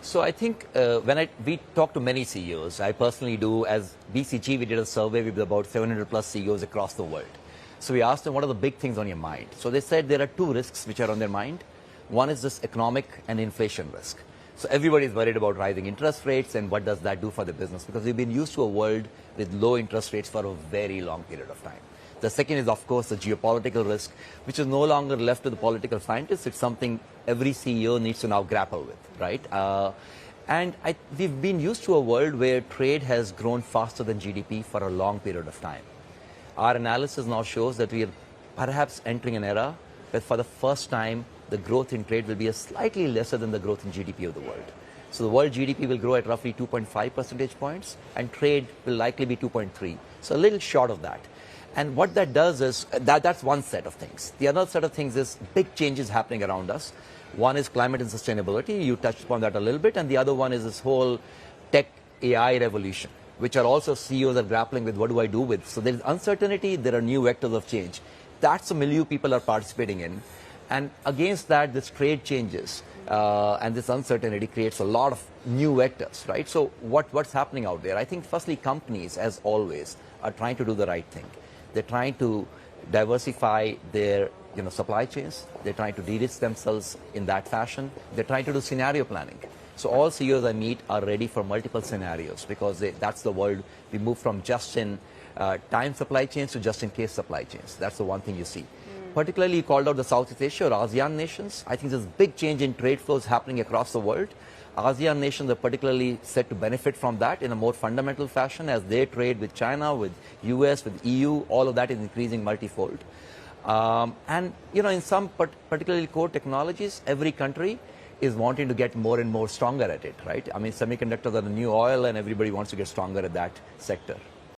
So I think we talk to many CEOs, I personally do. As BCG, we did a survey with about 700 plus CEOs across the world. So we asked them, what are the big things on your mind? So they said there are two risks which are on their mind. One is this economic and inflation risk. So everybody is worried about rising interest rates and what does that do for the business, because we've been used to a world with low interest rates for a very long period of time. The second is, of course, the geopolitical risk, which is no longer left to the political scientists. It's something every CEO needs to now grapple with, right? We've been used to a world where trade has grown faster than GDP for a long period of time. Our analysis now shows that we are perhaps entering an era where for the first time, the growth in trade will be slightly lesser than the growth in GDP of the world. So the world GDP will grow at roughly 2.5 percentage points, and trade will likely be 2.3. So a little short of that. And what that does is, that's one set of things. The other set of things is big changes happening around us. One is climate and sustainability. You touched upon that a little bit. And the other one is this whole tech AI revolution, which are also CEOs are grappling with, what do I do with? So there is uncertainty. There are new vectors of change. That's the milieu people are participating in. And against that, this trade changes and this uncertainty creates a lot of new vectors, right? So what's happening out there? I think firstly, companies, as always, are trying to do the right thing. They're trying to diversify their supply chains. They're trying to de-risk themselves in that fashion. They're trying to do scenario planning. So all CEOs I meet are ready for multiple scenarios, because that's the world. We move from just-in-time supply chains to just-in-case supply chains. That's the one thing you see. Particularly, you called out the Southeast Asia or ASEAN nations. I think there's big change in trade flows happening across the world. ASEAN nations are particularly set to benefit from that in a more fundamental fashion as they trade with China, with US, with EU. All of that is increasing multifold. In some particularly core technologies, every country is wanting to get more and more stronger at it, right? I mean, semiconductors are the new oil and everybody wants to get stronger at that sector.